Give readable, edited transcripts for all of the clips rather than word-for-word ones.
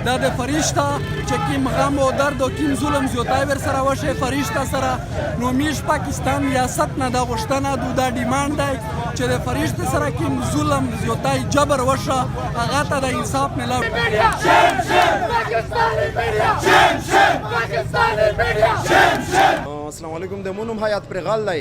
دا د فرشته چې کوم غم او درد او کوم ظلم زیاتی ورسره وشي فرشته سره نو موږ پاکستان ریاست نه دا غوښتنه دا ډیمانډ دی چې د فرشته سره کوم ظلم زیاتی جبر وشه هغه ته د انصاف ملاو السلام علیکم د مونم حیات پرغال دی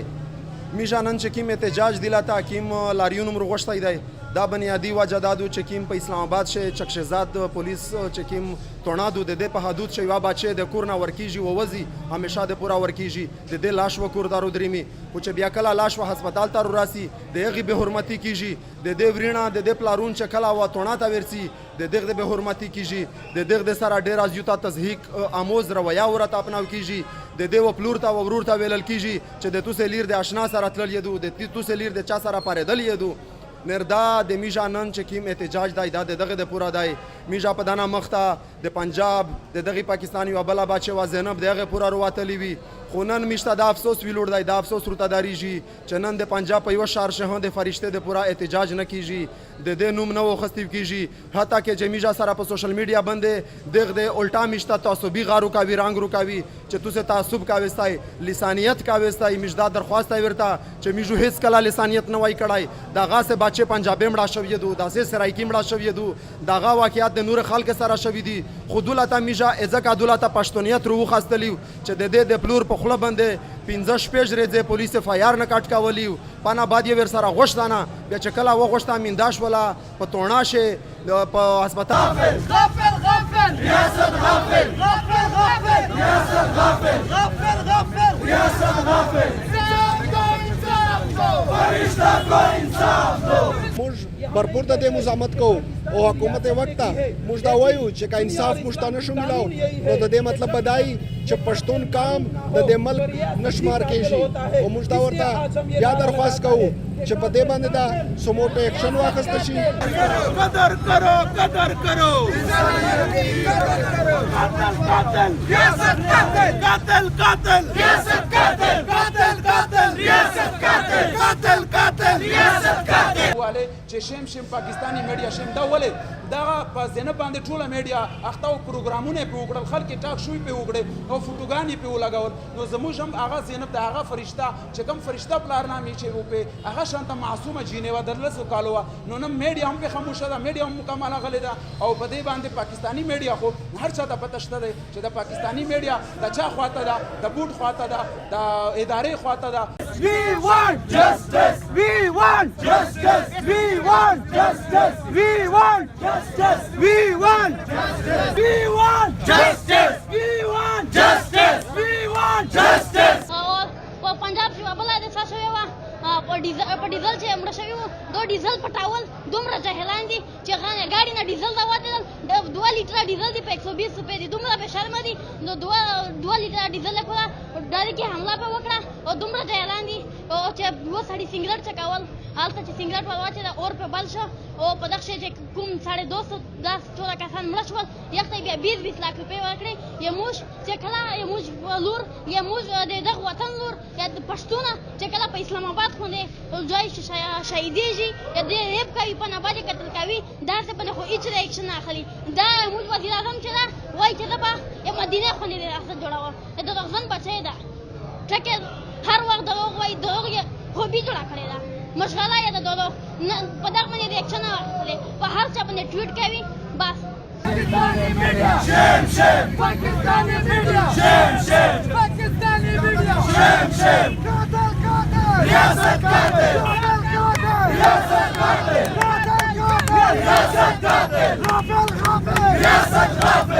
میژه نن چې کوم احتجاج دیلاته کوم لاریون عمر غوښتی دی دا بنیادی وجه دا دو چې کوم په اسلام آباد شه چکشزاد پولیس چې کوم تورنادو د دې په حدود شي وا بچي د کور نه ورکیږي ووزي همیشه د پورا ورکیږي د دې لاش و کور دارو درېمي خو چې بیا کله لاش و هسپتال ته راسي د هغې به حرمتي کیږي د دې ورینه د دې پلارون چې کله و تورنا ته ورسي د دغه به حرمتي کیږي د دغه سره ډیر ازیوتا تزهیق اموز رویا ورته اپناو کیږي د دې و پلور ته و ورور ته ویل کیږي چې د توسه لیر د آشنا سره تلل یدو د توسه لیر د چا سره پاردل یدو نردا د میژه نن چې کوم احتجاج دی دا دغه د پورا دی میژه په دانه مخته د پنجاب د دغه پاکستاني و بلا بچه و زینب دغه پورا رواتلی وی خو نن میشته د افسوس ویلوړ دی د افسوس ورته داریږي چې نن د پنجاب په یو شهر شه د فرشته د پورا احتجاج نه کیږي د دې نوم نه وخستیو کیږي حتی کې چې میژه سره په سوشل میډیا باندې دغه الټا میشته تعصبي غارو کاوی رنگ رو کاوی چې تاسو تعصب کاوستای لسانیت کاوستای میژدا درخواست ورته چې میژو هیڅ کله لسانیت نه وای کړای دغه سه بچه پنجابي مړه شوی دو داسې سرایکی مړه شوی دو دغه واقعیت د نور خلک سره شوی دي خودولته میژه ازک عدالت پښتونیت رو خستلیو چې د دې د پلور په خله باندې 15 شپږ ورځې پولیس فایار نه کټ کاولیو پانا بعد یې ور سره غوښتانه بیا چې کله و غوښتا مینداش ولا په تورنا شه په هسپتال غافل غافل ریاست غافل غافل غافل ریاست غافل غافل غافل ریاست غافل انصاف دو فرشتہ کو انصاف دو موږ برپور د دې مزاحمت کوو او حکومت وخت ته موږ دا وایو چې کا انصاف موږ ته نشو ملاو نو د دې مطلب بدای چې پښتون قام د دې ملک نشمار کیږي او موږ دا ورته بیا درخواست کوو چې په دې باندې دا سموټ اکشن واخیستل شي قدر کرو قدر کرو قاتل قاتل ریاست قاتل قاتل قاتل ریاست قاتل قاتل قاتل ریاست قاتل قاتل قاتل ریاست قاتل والے چې شیم پاکستانی میډیا شیم دا ولې دا په زنه باندې ټوله میډیا اختاو پروګرامونه په وګړل خلک ټاک شوی په وګړي او فوټوګانی په ولګول نو زموږ هم هغه زینب د هغه فرشته چې کوم فرشته پلار نامې چې و په هغه شانته معصومه جینې و درلسو کالو نو نن میډیا هم په خاموشه ده میډیا هم مکمله غلې ده او په دې باندې پاکستانی میډیا خو هر چا ته پته شته دی چې د پاکستانی میډیا د چا خواته ده د بوټ خواته ده د ادارې خواته ده We want justice. We want justice. We want justice. We want justice. We want justice. We want justice. We want justice. We want justice. په پنجاب کې بل د څه شوی و په ډیزل چې مړ شوی و دو ډیزل پټاول دومره جاهلان دي چې ګاډي نه ډیزل دا وته 2 لیټر ډیزل دی په 120 روپے دي دومره به شرم دي نو 2 لیټر ډیزل په ډایرکټ کې حمله په وکړه او دومره جاهلان دي او چې و سړی سنگریټ چکول حالت چې سنگریټ په واچې دا اور په بل شو او په دغه چې کوم 250 ټول کسان مړ شول یو ته بیا 20 لک روپے ورکړي یموش چې کله یموش لور یموش دغه وطن لور یا پښتونه چې کله په اسلام آباد باندې ځای شهیدېږي یا د ریپ کوي په نباجه قتل کوي دا څه په خو هیڅ ریاکشن نه اخلي دا موږ وزیر اعظم چې دا وایي چې دا به مدینه خوندې ریاست جوړاوه دا ځان بچی ده ټکه هر وخت دروغ وایي دروغ یې هوبي جوړه کړې ده مشغله یې د دروغ په دغه باندې ریاکشن نه اخلي په هر چا باندې ټویټ کوي بس Pakistani media, shame, shame. Pakistani media, shame, shame. Pakistani media, shame, shame. Qatil, qatil. Riyasat qatil. Qatil, qatil. Riyasat qatil. Qatil, qatil. Riyasat qatil. Ghafil, ghafil. Riyasat ghafil.